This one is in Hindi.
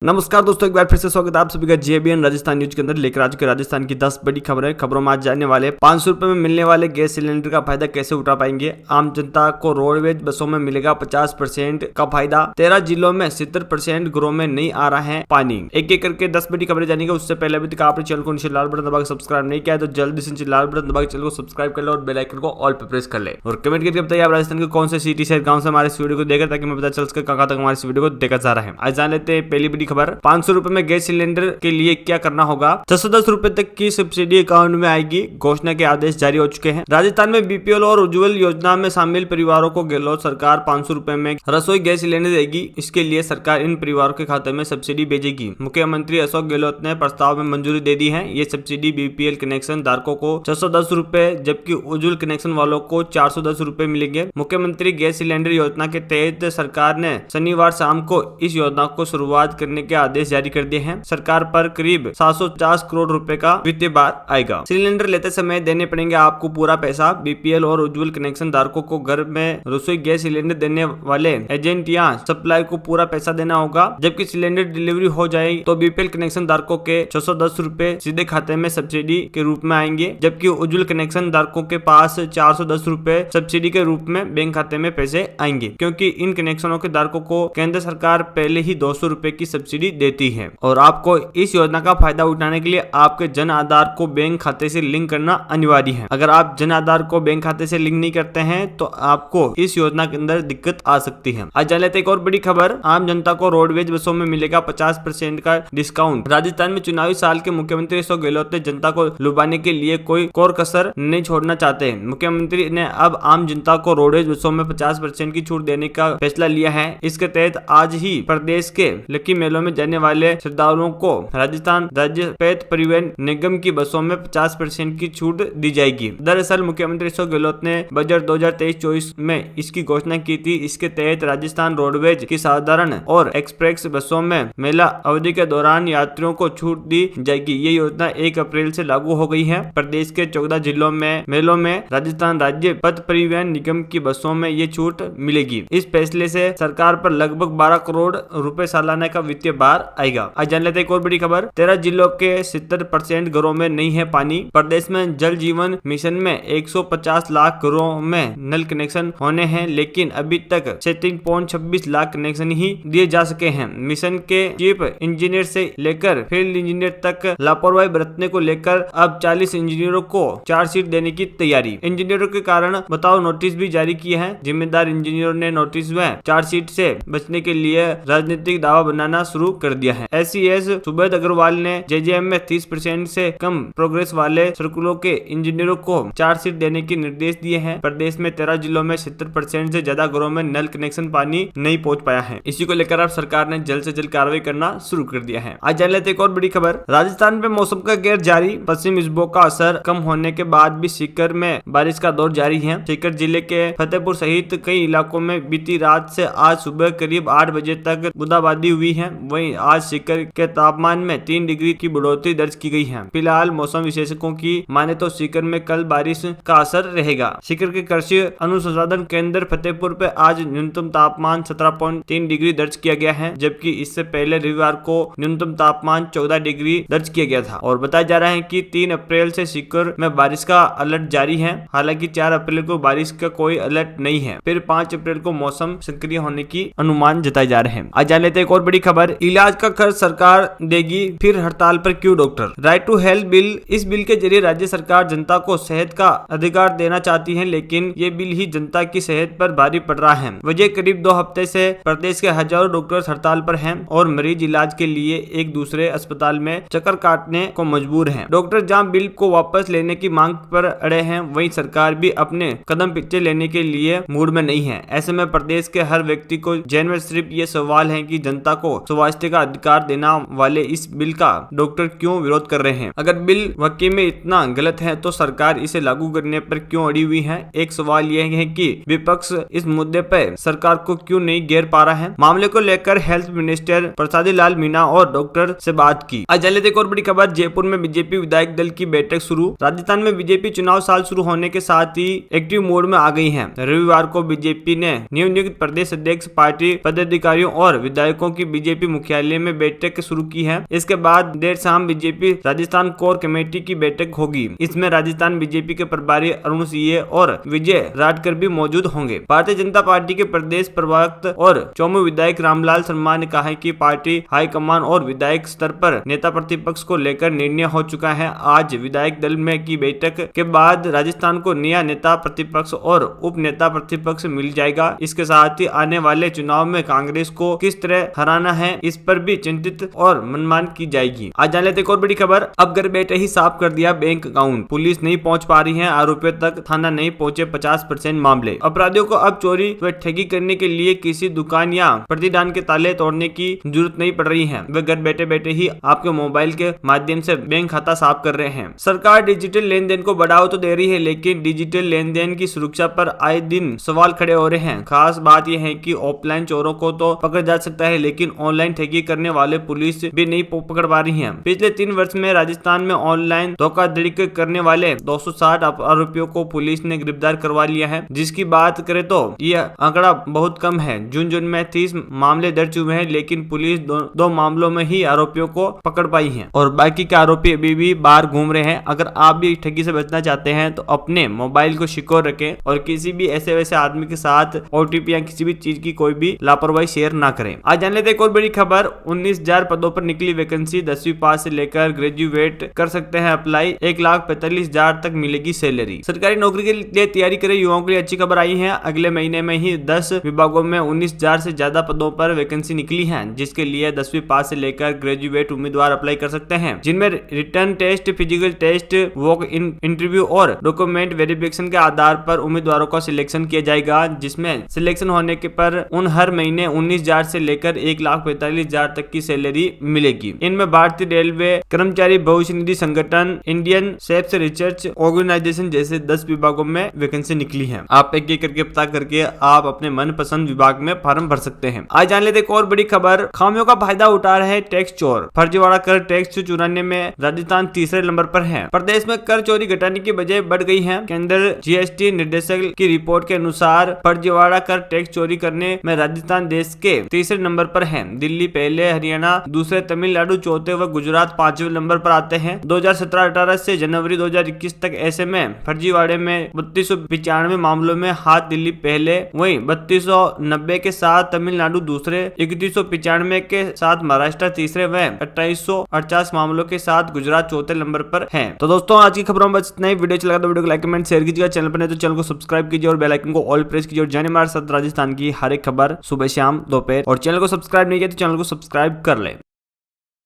नमस्कार दोस्तों, एक बार फिर से स्वागत है आप सभी का जेबीएन राजस्थान न्यूज के अंदर। लेकर आज के राजस्थान की 10 बड़ी खबरें। खबरों में आज जानने वाले 500 रुपए में मिलने वाले गैस सिलेंडर का फायदा कैसे उठा पाएंगे। आम जनता को रोडवेज बसों में मिलेगा 50% का फायदा। 13 जिलों में 70% घरों में नहीं आ रहा है पानी। एक एक करके 10 बड़ी खबरें जानेंगे। उससे पहले अभी तक आपने चैनल को नीचे लाल बटन दबा के सब्सक्राइब नहीं किया है तो जल्दी से लाल बटन दबा के चैनल को सब्सक्राइब कर ले और बेल आइकन को ऑल पे प्रेस कर ले और कमेंट करके बताइए आप राजस्थान के कौन से सिटी शहर गांव से हमारे इस वीडियो को देखा, ताकि मैं पता चल सके कहां तक हमारे इस वीडियो को देखा जा रहा है। आज जान लेते हैं पहली बड़ी खबर। 500 रुपए में गैस सिलेंडर के लिए क्या करना होगा। 610 रुपए तक की सब्सिडी अकाउंट में आएगी। घोषणा के आदेश जारी हो चुके हैं। राजस्थान में बीपीएल और उज्ज्वल योजना में शामिल परिवारों को गहलोत सरकार 500 रुपए में रसोई गैस सिलेंडर देगी। इसके लिए सरकार इन परिवारों के खाते में सब्सिडी भेजेगी। मुख्यमंत्री अशोक गहलोत ने प्रस्ताव में मंजूरी दे दी है। ये सब्सिडी बीपीएल कनेक्शन धारकों को 610 रुपए जबकि उज्ज्वल कनेक्शन वालों को 410 रुपए मिलेंगे। मुख्यमंत्री गैस सिलेंडर योजना के तहत सरकार ने शनिवार शाम को इस योजना को शुरुआत करने के आदेश जारी कर दिए हैं। सरकार पर करीब 750 करोड़ रुपए का वित्तीय भार आएगा। सिलेंडर लेते समय देने पड़ेंगे आपको पूरा पैसा। बीपीएल और उज्ज्वल कनेक्शन धारकों को घर में रसोई गैस सिलेंडर देने वाले एजेंट या सप्लाई को पूरा पैसा देना होगा। जबकि सिलेंडर डिलीवरी हो जाए तो बीपीएल कनेक्शन धारकों के 610 रुपए सीधे खाते में सब्सिडी के रूप में आएंगे, जबकि उज्ज्वल कनेक्शन धारकों के पास 410 रुपए सब्सिडी के रूप में बैंक खाते में पैसे आएंगे, क्योंकि इन कनेक्शनों के धारकों को केंद्र सरकार पहले ही 200 रुपए की सब्सिडी देती है। और आपको इस योजना का फायदा उठाने के लिए आपके जन आधार को बैंक खाते से लिंक करना अनिवार्य है। अगर आप जन आधार को बैंक खाते से लिंक नहीं करते हैं तो आपको इस योजना के अंदर दिक्कत आ सकती है। आज जान लेते एक और बड़ी खबर। आम जनता को रोडवेज बसों में मिलेगा 50% का डिस्काउंट। राजस्थान में चुनावी साल के मुख्यमंत्री अशोक गहलोत ने जनता को लुभाने के लिए कोई कोर कसर नहीं छोड़ना चाहते हैं। मुख्यमंत्री ने अब आम जनता को रोडवेज बसों में 50% की छूट देने का फैसला लिया है। इसके तहत आज ही प्रदेश के लकी मेलों में जाने वाले श्रद्धालुओं को राजस्थान राज्य पथ परिवहन निगम की बसों में 50% की छूट दी जाएगी। दरअसल मुख्यमंत्री अशोक गहलोत ने बजट 2023-24 में इसकी घोषणा की थी। इसके तहत राजस्थान रोडवेज की साधारण और एक्सप्रेस बसों में मेला अवधि के दौरान यात्रियों को छूट दी जाएगी। ये योजना 1 अप्रैल से लागू हो गई है। प्रदेश के 14 जिलों में मेलों में राजस्थान राज्य पथ परिवहन निगम की बसों में ये छूट मिलेगी। इस फैसले से सरकार पर लगभग 12 करोड़ रुपए सालाना का वित्तीय भार आएगा। आज जान लेते एक और बड़ी खबर। 13 जिलों के 70% घरों में नहीं है पानी। प्रदेश में जल जीवन मिशन में 150 लाख घरों में नल कनेक्शन होने हैं, लेकिन अभी तक 3.26 लाख कनेक्शन ही दिए जा सके हैं। मिशन के चीफ इंजीनियर से लेकर फील्ड इंजीनियर तक लापरवाही बरतने को लेकर अब 40 इंजीनियरों को चार्जशीट देने की तैयारी। इंजीनियरों के कारण बताओ नोटिस भी जारी किए हैं। जिम्मेदार इंजीनियरों ने नोटिस व चार्जशीट से बचने के लिए राजनीतिक दावा बनाना शुरू कर दिया है। SES सुबोध अग्रवाल ने JJM में 30% से कम प्रोग्रेस वाले सर्कुलों के इंजीनियरों को चार्जशीट देने के निर्देश दिए हैं। प्रदेश में 13 जिलों में 70% से ज्यादा घरों में नल कनेक्शन पानी नहीं पहुंच पाया है। इसी को लेकर अब सरकार ने जल्द से जल्द कार्रवाई करना शुरू कर दिया है। आज जान लेते एक और बड़ी खबर। राजस्थान में मौसम का कहर जारी। पश्चिम विक्षोभ का असर कम होने के बाद भी सीकर में बारिश का दौर जारी है। सीकर जिले के फतेहपुर सहित कई इलाकों में बीती रात से आज सुबह करीब 8 बजे तक बूंदाबांदी हुई है। वहीं आज सीकर के तापमान में 3 डिग्री की बढ़ोतरी दर्ज की गई है। फिलहाल मौसम विशेषज्ञों की माने तो सीकर में कल बारिश का असर रहेगा। सीकर के कृषि अनुसंधान केंद्र फतेहपुर पे आज न्यूनतम तापमान 17.3 डिग्री दर्ज किया गया है, जबकि इससे पहले रविवार को न्यूनतम तापमान 14 डिग्री दर्ज किया गया था। और बताया जा रहा है कि 3 अप्रैल से सीकर में बारिश का अलर्ट जारी है। हालांकि 4 अप्रैल को बारिश का कोई अलर्ट नहीं है। फिर 5 अप्रैल को मौसम सक्रिय होने की अनुमान जताए जा रहे हैं। आज जान लेते एक और बड़ी खबर। इलाज का खर्च सरकार देगी, फिर हड़ताल पर क्यों doctor. Right to health bill. इस बिल के जरिए राज्य सरकार जनता को सेहत का अधिकार देना चाहती है, लेकिन ये बिल ही जनता की सेहत पर भारी पड़ रहा है। वजह करीब 2 हफ्ते से प्रदेश के हजारों डॉक्टर्स हड़ताल पर हैं और मरीज इलाज के लिए एक दूसरे अस्पताल में चक्कर काटने को मजबूर हैं। डॉक्टर जहां बिल को वापस लेने की मांग पर अड़े हैं, वहीं सरकार भी अपने कदम पीछे लेने के लिए मूड में नहीं है। ऐसे में प्रदेश के हर व्यक्ति को जेल में सिर्फ ये सवाल है कि जनता को स्वास्थ्य का अधिकार देना वाले इस बिल का डॉक्टर क्यों विरोध कर रहे हैं। अगर बिल वाकई में इतना गलत है तो सरकार इसे लागू करने पर क्यों अड़ी हुई है। एक सवाल यह है कि विपक्ष इस मुद्दे पर सरकार को क्यों नहीं घेर पा रहा है। मामले को लेकर हेल्थ मिनिस्टर प्रसादी लाल मीणा और डॉक्टर से बात की। आज एक और बड़ी खबर। जयपुर में बीजेपी विधायक दल की बैठक शुरू। राजस्थान में बीजेपी चुनाव साल शुरू होने के साथ ही एक्टिव मोड में आ गई है। रविवार को बीजेपी ने नवनियुक्त प्रदेश अध्यक्ष, पार्टी पदाधिकारियों और विधायकों की बीजेपी मुख्यालय में बैठक शुरू की है। इसके बाद देर शाम बीजेपी राजस्थान कोर कमेटी की बैठक होगी। इसमें राजस्थान बीजेपी के प्रभारी अरुण सिंह और विजय राठकर भी मौजूद होंगे। भारतीय जनता पार्टी के प्रदेश प्रवक्ता और चौमू विधायक रामलाल शर्मा ने कहा है कि पार्टी हाईकमान और विधायक स्तर पर नेता प्रतिपक्ष को लेकर निर्णय हो चुका है। आज विधायक दल में की बैठक के बाद राजस्थान को नया नेता प्रतिपक्ष और उप नेता प्रतिपक्ष मिल जाएगा। इसके साथ ही आने वाले चुनाव में कांग्रेस को किस तरह हराना है, इस पर भी चिंतित और मनमान की जाएगी। आज जान लेते एक और बड़ी खबर। अब घर बैठे ही साफ कर दिया बैंक अकाउंट, पुलिस नहीं पहुंच पा रही है आरोपियों तक, थाना नहीं पहुंचे 50% मामले। अपराधियों को अब चोरी व ठगी करने के लिए किसी दुकान या प्रतिष्ठान के ताले तोड़ने की जरूरत नहीं पड़ रही है। वे घर बैठे बैठे ही आपके मोबाइल के माध्यम से बैंक खाता साफ कर रहे हैं। सरकार डिजिटल लेन देन को बढ़ावा तो दे रही है, लेकिन डिजिटल लेन देन की सुरक्षा पर आए दिन सवाल खड़े हो रहे हैं। खास बात यह है कि ऑफलाइन चोरों को तो पकड़ जा सकता है, लेकिन ऑनलाइन ठगी करने वाले पुलिस भी नहीं पकड़ पा रही है। पिछले 3 वर्ष में राजस्थान में ऑनलाइन धोखाधड़ी करने वाले 260 आरोपियों को पुलिस ने गिरफ्तार करवा लिया है, जिसकी बात करें तो यह आंकड़ा बहुत कम है। जून में 30 मामले दर्ज हुए हैं, लेकिन पुलिस दो मामलों में ही आरोपियों को पकड़ पाई है और बाकी के आरोपी अभी भी बाहर घूम रहे हैं। अगर आप भी ठगी से बचना चाहते हैं तो अपने मोबाइल को सिक्योर रखें और किसी भी ऐसे वैसे आदमी के साथ OTP या किसी भी चीज की कोई भी लापरवाही शेयर ना करें। आज जान लेते एक और बड़ी खबर। 19,000 पदों पर निकली वैकेंसी, 10वीं पास से लेकर ग्रेजुएट कर सकते हैं अप्लाई, 1,45,000 तक मिलेगी सैलरी। सरकारी नौकरी के लिए तैयारी करे युवाओं के लिए अच्छी खबर आई है। अगले महीने में ही 10 विभागों में 19,000 से ज्यादा पदों पर वैकेंसी निकली है, जिसके लिए 10वीं पास से लेकर ग्रेजुएट उम्मीदवार अप्लाई कर सकते हैं, जिनमें written test, physical test, walk in interview और डॉक्यूमेंट वेरिफिकेशन के आधार पर उम्मीदवारों का सिलेक्शन किया जाएगा, जिसमें सिलेक्शन होने के पर उन हर महीने 19,000 से लेकर 1,45,000 तक की सैलरी मिलेगी। इनमें भारतीय रेलवे, कर्मचारी भविष्य निधि संगठन, इंडियन सेप्स रिसर्च ऑर्गेनाइजेशन जैसे 10 विभागों में वैकेंसी निकली है। आप एक एक करके पता करके आप अपने मनपसंद विभाग में फॉर्म भर सकते हैं। आज जान लेते एक और बड़ी खबर। खामियों का फायदा उठा रहे हैं टैक्स चोर, फर्जीवाड़ा कर टैक्स चुराने में राजस्थान तीसरे नंबर पर है। प्रदेश में कर चोरी घटाने की बजाय बढ़ गई है। केंद्र GST निर्देशक की रिपोर्ट के अनुसार फर्जीवाड़ा कर टैक्स चोरी करने में राजस्थान देश के तीसरे नंबर पर है। दिल्ली पहले, हरियाणा दूसरे, तमिलनाडु चौथे व गुजरात 5वें नंबर पर आते हैं। 2017-18 से जनवरी 2021 तक ऐसे में फर्जीवाड़े में 3295 मामलों में हाथ दिल्ली पहले, वहीं 3290 के साथ तमिलनाडु दूसरे, 3195 के साथ महाराष्ट्र तीसरे व 2848 मामलों के साथ गुजरात चौथे नंबर पर है। तो दोस्तों आज की खबरों में बस इतना ही। वीडियो अच्छा लगा तो वीडियो को लाइक, कमेंट, शेयर कीजिएगा। चैनल पर नहीं तो चैनल को सब्सक्राइब कीजिए और बेल आइकन को ऑल प्रेस कीजिए और जाने हमारे साथ राजस्थान की हर एक खबर सुबह शाम दोपहर। और चैनल को सब्सक्राइब नहीं किया तो चैनल को सब्सक्राइब कर ले।